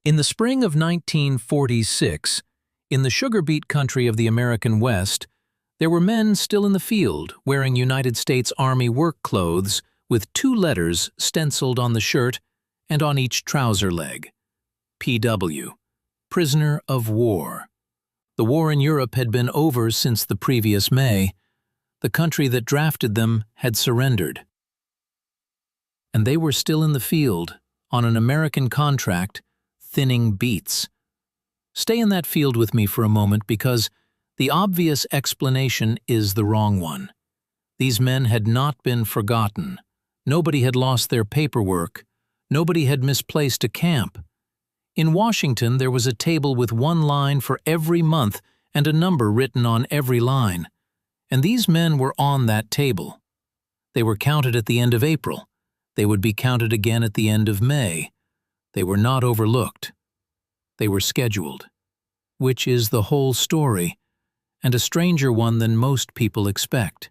In the spring of 1946, in the sugar beet country of the American West, there were men still in the field wearing United States Army work clothes with two letters stenciled on the shirt and on each trouser leg. PW, Prisoner of War. The war in Europe had been over since the previous May. The country that drafted them had surrendered. And they were still in the field, on an American contract, thinning beets. Stay in that field with me for a moment because the obvious explanation is the wrong one. These men had not been forgotten. Nobody had lost their paperwork. Nobody had misplaced a camp. In Washington, there was a table with one line for every month and a number written on every line. And these men were on that table. They were counted at the end of April. They would be counted again at the end of May. They were not overlooked. They were scheduled, which is the whole story, and a stranger one than most people expect.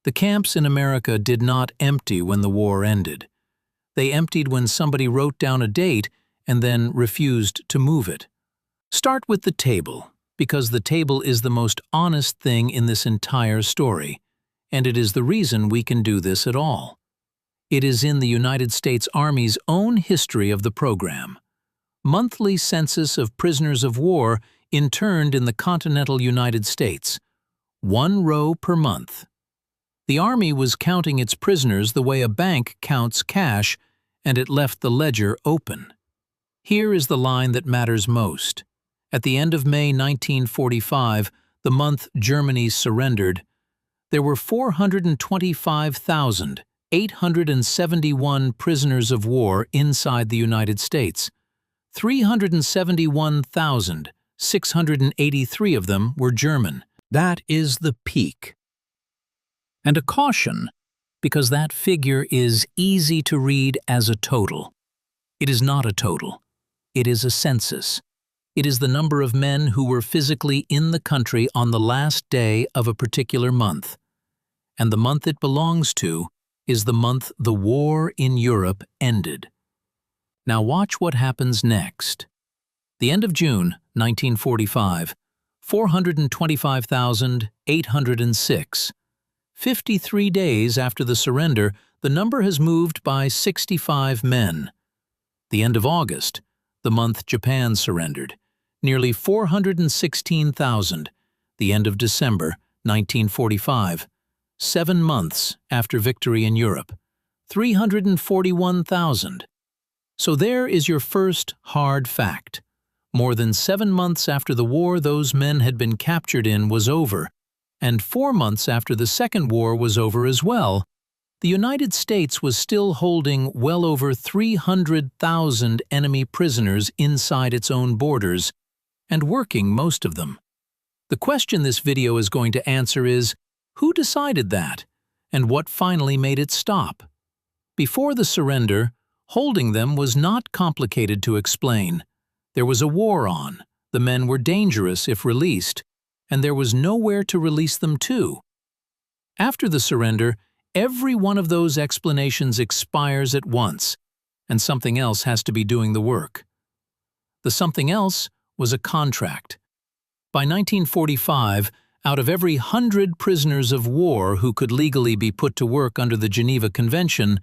The camps in America did not empty when the war ended. They emptied when somebody wrote down a date and then refused to move it. Start with the table, because the table is the most honest thing in this entire story, and it is the reason we can do this at all. It is in the United States Army's own history of the program. Monthly census of prisoners of war interned in the continental United States. 1 row per month. The Army was counting its prisoners the way a bank counts cash, and it left the ledger open. Here is the line that matters most. At the end of May 1945, the month Germany surrendered, there were 425,871 prisoners of war inside the United States. 371,683 of them were German. That is the peak. And a caution, because that figure is easy to read as a total. It is not a total. It is a census. It is the number of men who were physically in the country on the last day of a particular month. And the month it belongs to is the month the war in Europe ended. Now watch what happens next. The end of June 1945, 425,806. 53 days after the surrender, the number has moved by 65 men. The end of August, the month Japan surrendered, nearly 416,000. The end of December 1945, 7 months after victory in Europe, 341,000. So there is your first hard fact. More than 7 months after the war those men had been captured in was over, and 4 months after the Second War was over as well, the United States was still holding well over 300,000 enemy prisoners inside its own borders, and working most of them. The question this video is going to answer is, who decided that, and what finally made it stop? Before the surrender, holding them was not complicated to explain. There was a war on, the men were dangerous if released, and there was nowhere to release them to. After the surrender, every one of those explanations expires at once, and something else has to be doing the work. The something else was a contract. By 1945, out of every 100 prisoners of war who could legally be put to work under the Geneva Convention,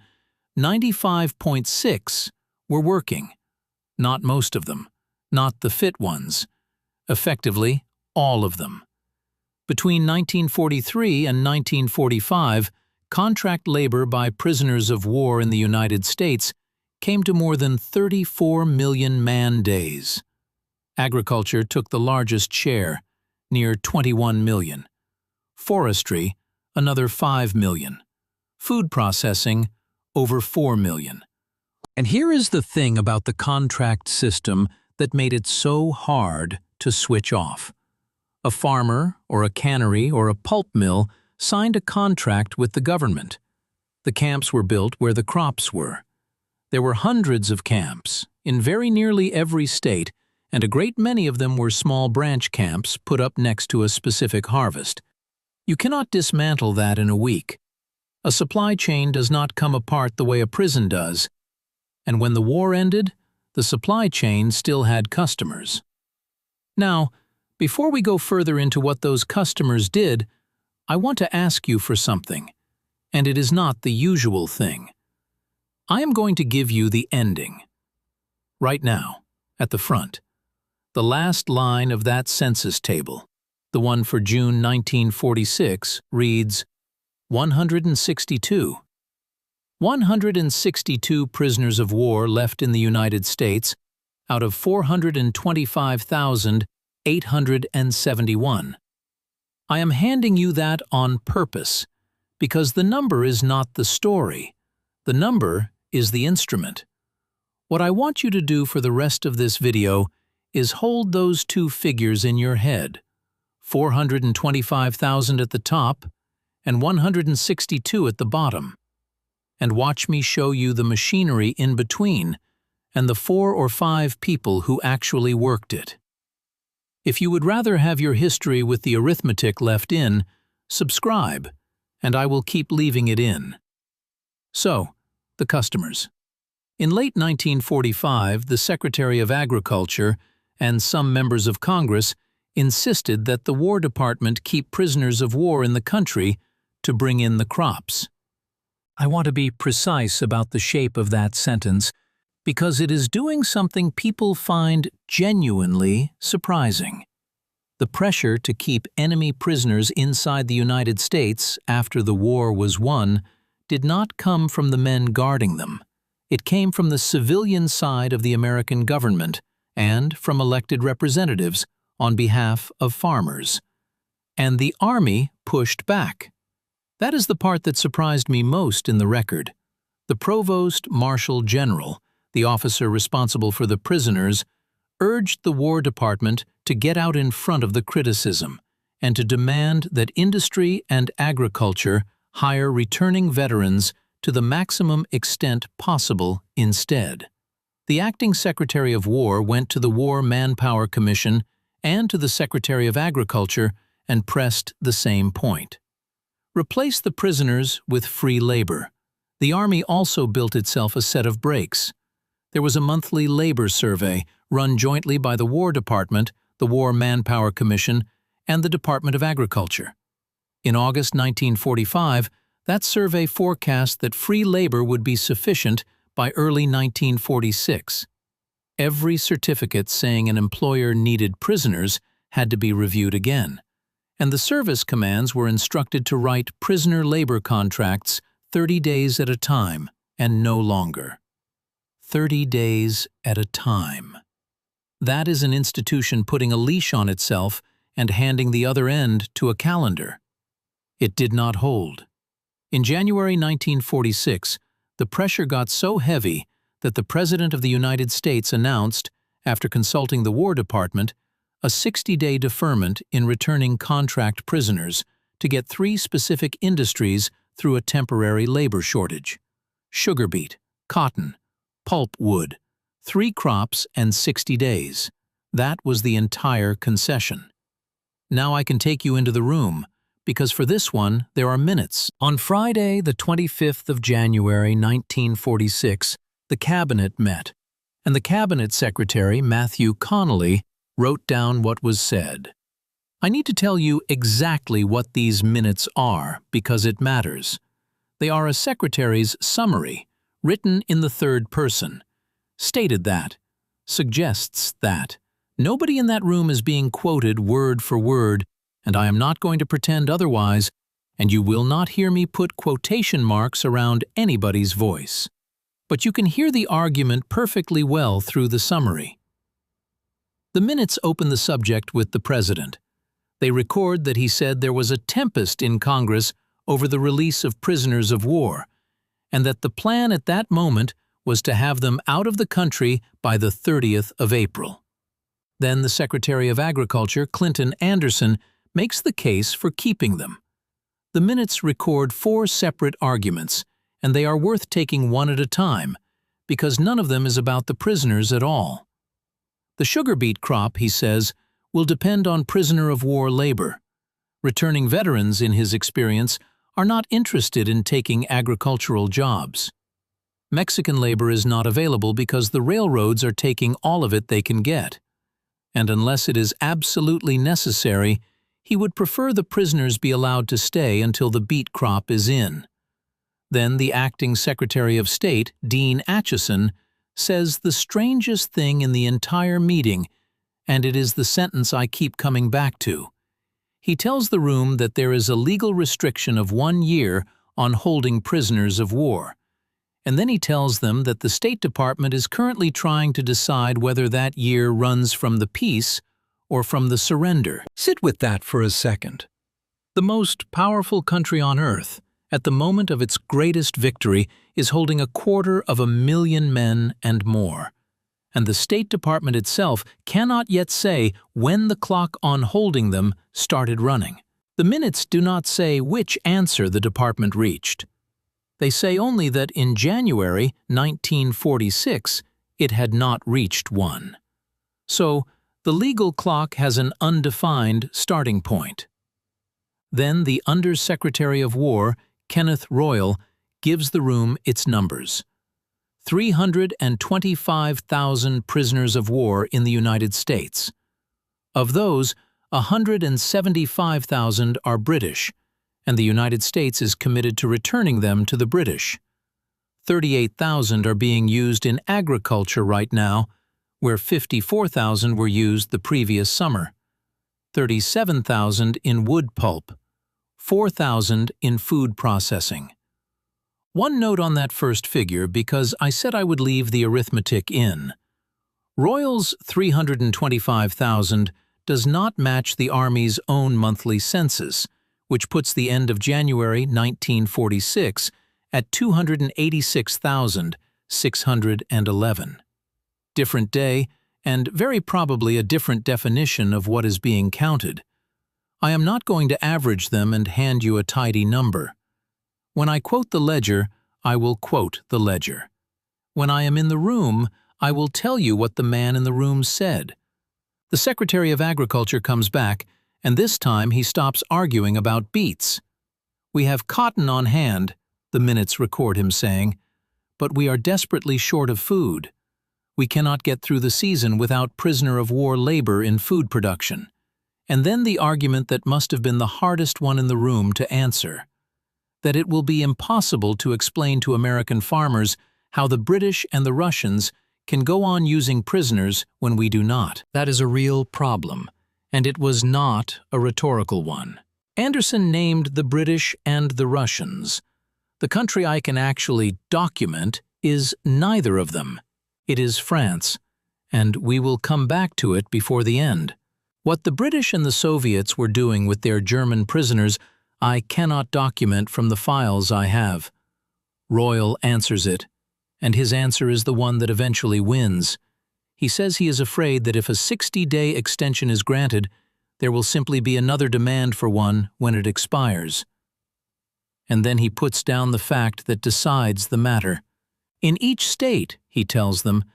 95.6 were working. Not most of them, not the fit ones. Effectively, all of them. Between 1943 and 1945, contract labor by prisoners of war in the United States came to more than 34 million man-days. Agriculture took the largest share, near 21 million. Forestry, another 5 million. Food processing, over 4 million. And here is the thing about the contract system that made it so hard to switch off. A farmer, or a cannery, or a pulp mill signed a contract with the government. The camps were built where the crops were. There were hundreds of camps, in very nearly every state, and a great many of them were small branch camps put up next to a specific harvest. You cannot dismantle that in a week. A supply chain does not come apart the way a prison does. And when the war ended, the supply chain still had customers. Now, before we go further into what those customers did, I want to ask you for something, and it is not the usual thing. I am going to give you the ending. Right now, at the front, the last line of that census table, the one for June 1946, reads 162. 162 prisoners of war left in the United States out of 425,871. I am handing you that on purpose because the number is not the story. The number is the instrument. What I want you to do for the rest of this video is hold those two figures in your head, 425,000 at the top and 162 at the bottom, and watch me show you the machinery in between and the 4 or 5 people who actually worked it. If you would rather have your history with the arithmetic left in, subscribe, and I will keep leaving it in. So, the customers. In late 1945, the Secretary of Agriculture and some members of Congress insisted that the War Department keep prisoners of war in the country to bring in the crops. I want to be precise about the shape of that sentence because it is doing something people find genuinely surprising. The pressure to keep enemy prisoners inside the United States after the war was won did not come from the men guarding them. It came from the civilian side of the American government and from elected representatives on behalf of farmers. And the Army pushed back. That is the part that surprised me most in the record. The Provost Marshal General, the officer responsible for the prisoners, urged the War Department to get out in front of the criticism and to demand that industry and agriculture hire returning veterans to the maximum extent possible instead. The acting Secretary of War went to the War Manpower Commission and to the Secretary of Agriculture and pressed the same point. Replace the prisoners with free labor. The Army also built itself a set of breaks. There was a monthly labor survey run jointly by the War Department, the War Manpower Commission, and the Department of Agriculture. In August 1945, that survey forecast that free labor would be sufficient by early 1946. Every certificate saying an employer needed prisoners had to be reviewed again, and the service commands were instructed to write prisoner labor contracts 30 days at a time and no longer. 30 days at a time. That is an institution putting a leash on itself and handing the other end to a calendar. It did not hold. In January 1946, the pressure got so heavy that the President of the United States announced, after consulting the War Department, a 60-day deferment in returning contract prisoners to get 3 specific industries through a temporary labor shortage: sugar beet, cotton, pulp wood, 3 crops and 60 days. That was the entire concession. Now I can take you into the room, because for this one there are minutes. On Friday, the 25th of January 1946, the Cabinet met, and the Cabinet Secretary, Matthew Connolly, wrote down what was said. I need to tell you exactly what these minutes are because it matters. They are a secretary's summary, written in the third person. Stated that, suggests that. Nobody in that room is being quoted word for word, and I am not going to pretend otherwise, and you will not hear me put quotation marks around anybody's voice. But you can hear the argument perfectly well through the summary. The minutes open the subject with the President. They record that he said there was a tempest in Congress over the release of prisoners of war, and that the plan at that moment was to have them out of the country by the 30th of April. Then the Secretary of Agriculture, Clinton Anderson, makes the case for keeping them. The minutes record 4 separate arguments, and they are worth taking one at a time, because none of them is about the prisoners at all. The sugar beet crop, he says, will depend on prisoner of war labor. Returning veterans, in his experience, are not interested in taking agricultural jobs. Mexican labor is not available because the railroads are taking all of it they can get. And unless it is absolutely necessary, he would prefer the prisoners be allowed to stay until the beet crop is in. Then the acting Secretary of State, Dean Acheson, says the strangest thing in the entire meeting, and it is the sentence I keep coming back to. He tells the room that there is a legal restriction of 1 year on holding prisoners of war. And then he tells them that the State Department is currently trying to decide whether that year runs from the peace or from the surrender. Sit with that for a second. The most powerful country on earth, at the moment of its greatest victory, is holding 250,000 men and more. And the State Department itself cannot yet say when the clock on holding them started running. The minutes do not say which answer the department reached. They say only that in January 1946 it had not reached one. So, the legal clock has an undefined starting point. Then the Under-Secretary of War, Kenneth Royall, gives the room its numbers. 325,000 prisoners of war in the United States. Of those, 175,000 are British, and the United States is committed to returning them to the British. 38,000 are being used in agriculture right now, where 54,000 were used the previous summer. 37,000 in wood pulp. 4,000 in food processing. One note on that first figure, because I said I would leave the arithmetic in. Royall's 325,000 does not match the Army's own monthly census, which puts the end of January 1946 at 286,611. Different day, and very probably a different definition of what is being counted. I am not going to average them and hand you a tidy number. When I quote the ledger, I will quote the ledger. When I am in the room, I will tell you what the man in the room said. The Secretary of Agriculture comes back, and this time he stops arguing about beets. "We have cotton on hand," the minutes record him saying, "but we are desperately short of food. We cannot get through the season without prisoner-of-war labor in food production." And then the argument that must have been the hardest one in the room to answer. That it will be impossible to explain to American farmers how the British and the Russians can go on using prisoners when we do not. That is a real problem, and it was not a rhetorical one. Anderson named the British and the Russians. The country I can actually document is neither of them. It is France, and we will come back to it before the end. What the British and the Soviets were doing with their German prisoners, I cannot document from the files I have. Royall answers it, and his answer is the one that eventually wins. He says he is afraid that if a 60-day extension is granted, there will simply be another demand for one when it expires. And then he puts down the fact that decides the matter. In each state, he tells them,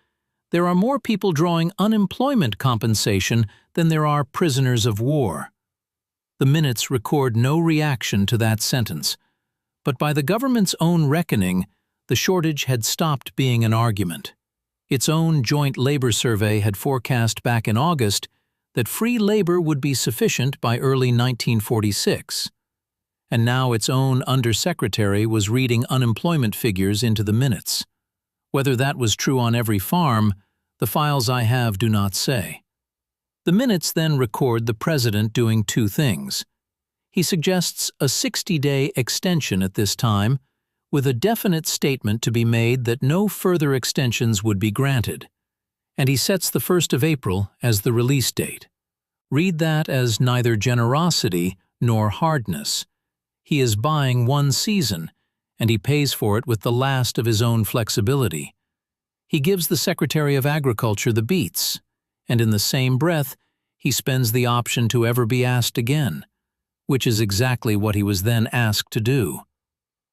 there are more people drawing unemployment compensation than there are prisoners of war. The minutes record no reaction to that sentence, but by the government's own reckoning, the shortage had stopped being an argument. Its own joint labor survey had forecast back in August that free labor would be sufficient by early 1946. And now its own undersecretary was reading unemployment figures into the minutes. Whether that was true on every farm, the files I have do not say. The minutes then record the president doing two things. He suggests a 60-day extension at this time, with a definite statement to be made that no further extensions would be granted. And he sets the 1st of April as the release date. Read that as neither generosity nor hardness. He is buying one season, and he pays for it with the last of his own flexibility. He gives the Secretary of Agriculture the beets, and in the same breath, he spends the option to ever be asked again, which is exactly what he was then asked to do.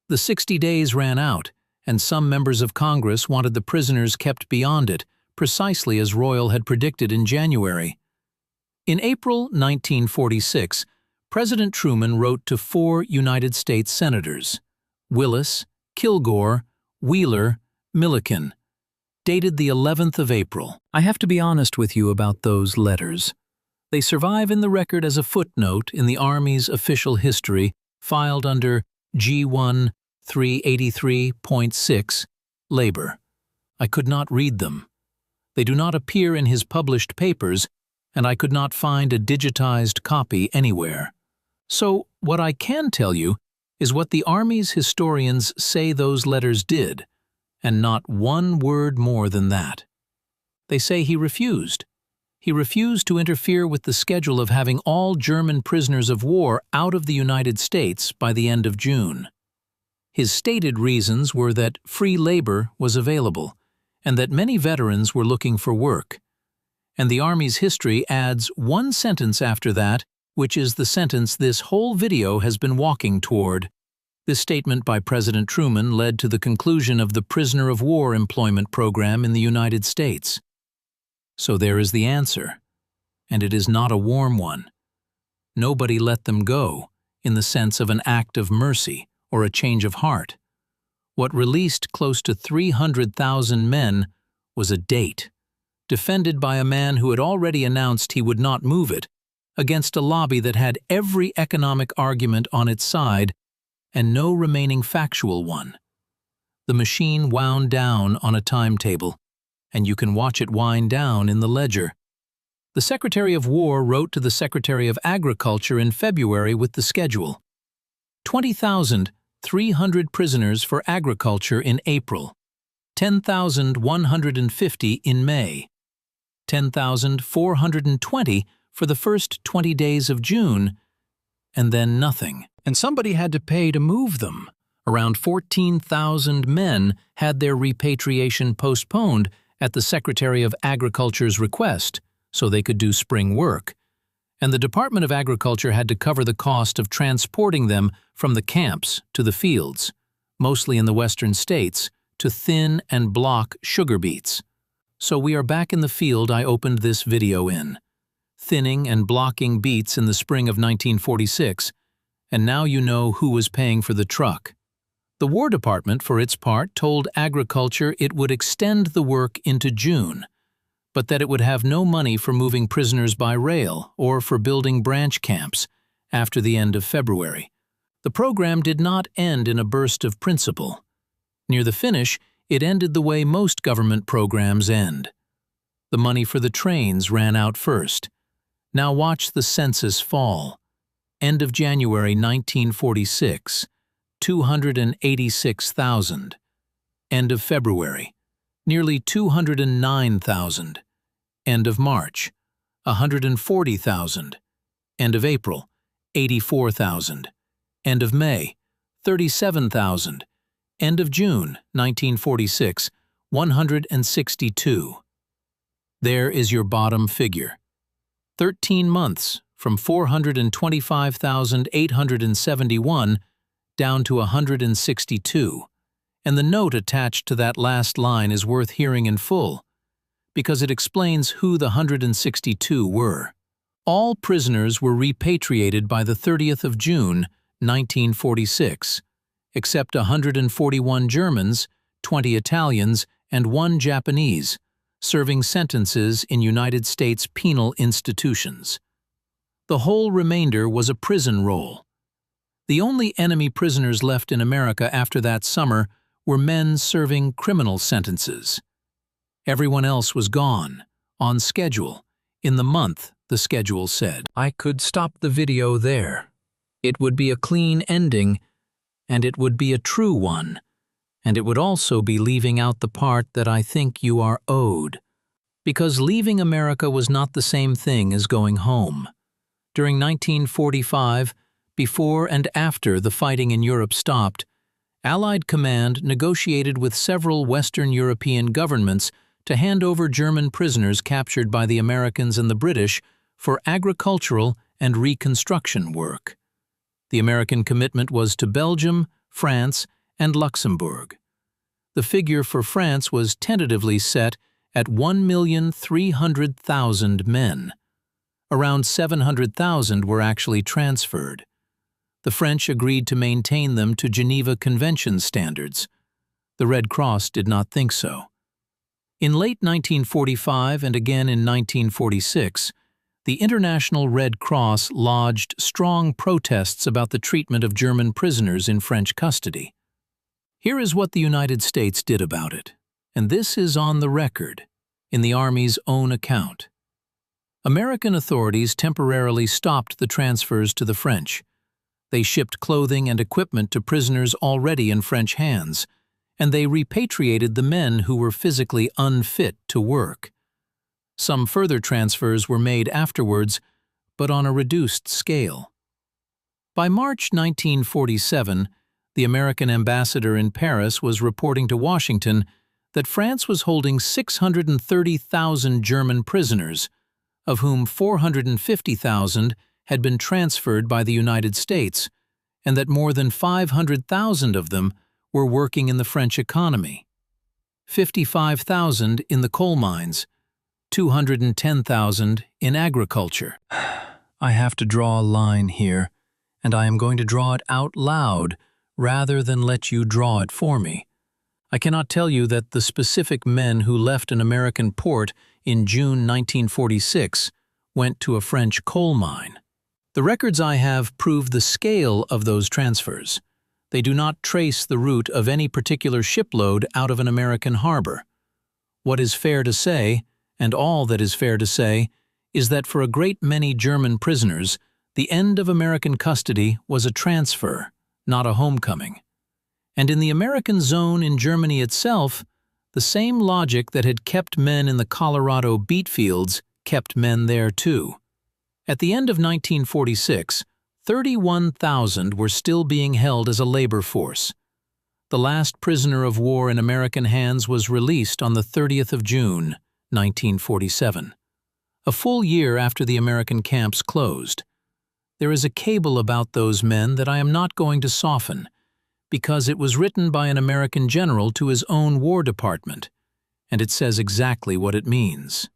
The 60 days ran out, and some members of Congress wanted the prisoners kept beyond it, precisely as Royall had predicted in January. In April 1946, President Truman wrote to 4 United States senators, Willis, Kilgore, Wheeler, Milliken, dated the 11th of April. I have to be honest with you about those letters. They survive in the record as a footnote in the Army's official history, filed under G1 383.6, Labor. I could not read them. They do not appear in his published papers, and I could not find a digitized copy anywhere. So, what I can tell you is what the Army's historians say those letters did, and not one word more than that. They say he refused. He refused to interfere with the schedule of having all German prisoners of war out of the United States by the end of June. His stated reasons were that free labor was available, and that many veterans were looking for work. And the Army's history adds one sentence after that, which is the sentence this whole video has been walking toward. This statement by President Truman led to the conclusion of the prisoner of war employment program in the United States. So there is the answer, and it is not a warm one. Nobody let them go, in the sense of an act of mercy or a change of heart. What released close to 300,000 men was a date, defended by a man who had already announced he would not move it, against a lobby that had every economic argument on its side and no remaining factual one. The machine wound down on a timetable, and you can watch it wind down in the ledger. The Secretary of War wrote to the Secretary of Agriculture in February with the schedule. 20,300 prisoners for agriculture in April, 10,150 in May, 10,420 for the first 20 days of June, and then nothing. And somebody had to pay to move them. Around 14,000 men had their repatriation postponed at the Secretary of Agriculture's request, so they could do spring work. And the Department of Agriculture had to cover the cost of transporting them from the camps to the fields, mostly in the western states, to thin and block sugar beets. So we are back in the field I opened this video in, thinning and blocking beets in the spring of 1946, and now you know who was paying for the truck. The War Department, for its part, told Agriculture it would extend the work into June, but that it would have no money for moving prisoners by rail or for building branch camps after the end of February. The program did not end in a burst of principle. Near the finish, it ended the way most government programs end. The money for the trains ran out first. Now watch the census fall. End of January 1946, 286,000. End of February, nearly 209,000. End of March, 140,000. End of April, 84,000. End of May, 37,000. End of June 1946, 162. There is your bottom figure. 13 months from 425,871 down to 162, and the note attached to that last line is worth hearing in full, because it explains who the 162 were. All prisoners were repatriated by the 30th of June, 1946, except 141 Germans, 20 Italians, and 1 Japanese, serving sentences in United States penal institutions. The whole remainder was a prison roll. The only enemy prisoners left in America after that summer were men serving criminal sentences. Everyone else was gone, on schedule, in the month, the schedule said. I could stop the video there. It would be a clean ending, and it would be a true one, and it would also be leaving out the part that I think you are owed. Because leaving America was not the same thing as going home. During 1945, before and after the fighting in Europe stopped, Allied Command negotiated with several Western European governments to hand over German prisoners captured by the Americans and the British for agricultural and reconstruction work. The American commitment was to Belgium, France, and Luxembourg. The figure for France was tentatively set at 1,300,000 men. Around 700,000 were actually transferred. The French agreed to maintain them to Geneva Convention standards. The Red Cross did not think so. In late 1945 and again in 1946, the International Red Cross lodged strong protests about the treatment of German prisoners in French custody. Here is what the United States did about it, and this is on the record, in the Army's own account. American authorities temporarily stopped the transfers to the French. They shipped clothing and equipment to prisoners already in French hands, and they repatriated the men who were physically unfit to work. Some further transfers were made afterwards, but on a reduced scale. By March 1947, the American ambassador in Paris was reporting to Washington that France was holding 630,000 German prisoners, of whom 450,000 had been transferred by the United States, and that more than 500,000 of them were working in the French economy. 55,000 in the coal mines, 210,000 in agriculture. I have to draw a line here, and I am going to draw it out loud rather than let you draw it for me. I cannot tell you that the specific men who left an American port in June 1946 went to a French coal mine. The records I have prove the scale of those transfers. They do not trace the route of any particular shipload out of an American harbor. What is fair to say, and all that is fair to say, is that for a great many German prisoners, the end of American custody was a transfer, not a homecoming. And in the American zone in Germany itself, the same logic that had kept men in the Colorado beet fields kept men there too. At the end of 1946, 31,000 were still being held as a labor force. The last prisoner of war in American hands was released on the 30th of June, 1947, a full year after the American camps closed. There is a cable about those men that I am not going to soften, because it was written by an American general to his own War Department, and it says exactly what it means.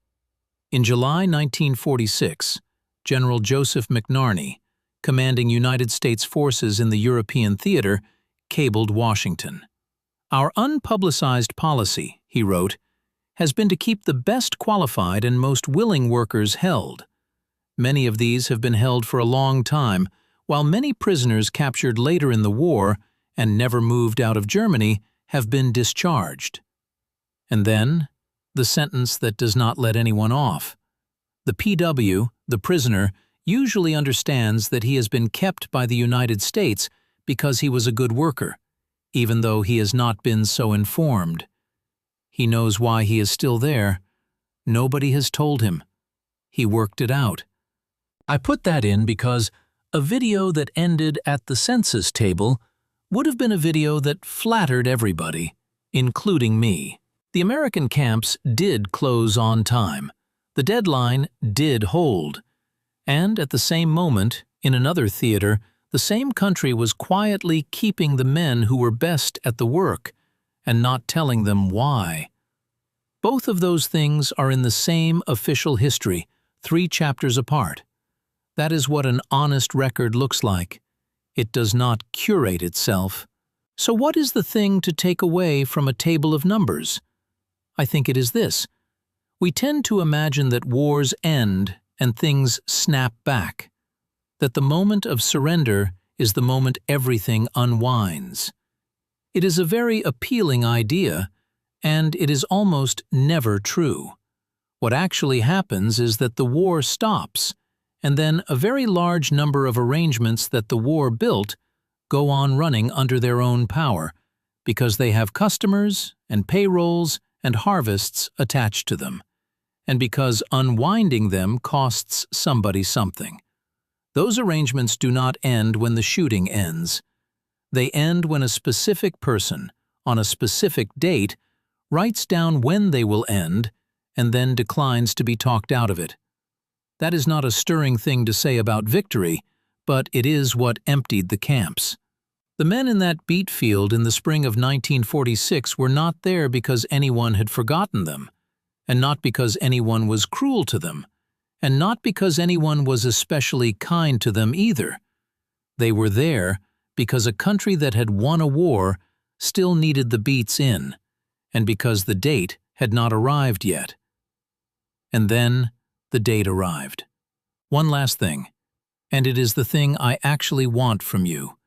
In July 1946, General Joseph McNarney, commanding United States forces in the European theater, cabled Washington. "Our unpublicized policy," he wrote, "has been to keep the best qualified and most willing workers held. Many of these have been held for a long time, while many prisoners captured later in the war and never moved out of Germany have been discharged." And then, the sentence that does not let anyone off. The PW, the prisoner, usually understands that he has been kept by the United States because he was a good worker, even though he has not been so informed. He knows why he is still there. Nobody has told him. He worked it out. I put that in because a video that ended at the census table would have been a video that flattered everybody, including me. The American camps did close on time. The deadline did hold. And at the same moment, in another theater, the same country was quietly keeping the men who were best at the work and not telling them why. Both of those things are in the same official history, 3 chapters apart. That is what an honest record looks like. It does not curate itself. So what is the thing to take away from a table of numbers? I think it is this. We tend to imagine that wars end and things snap back, that the moment of surrender is the moment everything unwinds. It is a very appealing idea, and it is almost never true. What actually happens is that the war stops, and then a very large number of arrangements that the war built go on running under their own power, because they have customers and payrolls and harvests attached to them, and because unwinding them costs somebody something. Those arrangements do not end when the shooting ends. They end when a specific person, on a specific date, writes down when they will end and then declines to be talked out of it. That is not a stirring thing to say about victory, but it is what emptied the camps. The men in that beet field in the spring of 1946 were not there because anyone had forgotten them, and not because anyone was cruel to them, and not because anyone was especially kind to them either. They were there because a country that had won a war still needed the beets in, and because the date had not arrived yet. And then the date arrived. One last thing, and it is the thing I actually want from you.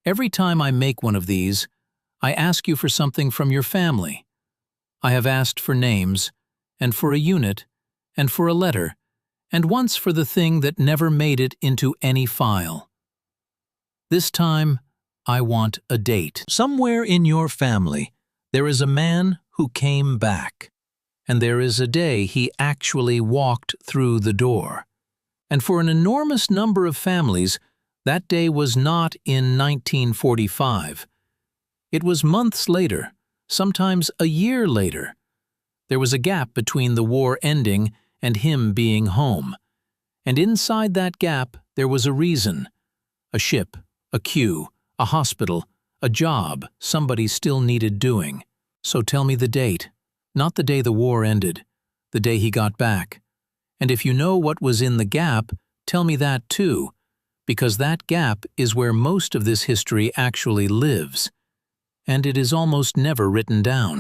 Every time I make one of these, I ask you for something from your family. I have asked for names, and for a unit, and for a letter, and once for the thing that never made it into any file. This time, I want a date. Somewhere in your family, there is a man who came back, and there is a day he actually walked through the door. And for an enormous number of families, that day was not in 1945. It was months later, sometimes a year later. There was a gap between the war ending and him being home. And inside that gap, there was a reason. A ship, a queue, a hospital, a job somebody still needed doing. So tell me the date, not the day the war ended, the day he got back. And if you know what was in the gap, tell me that too, because that gap is where most of this history actually lives. And it is almost never written down.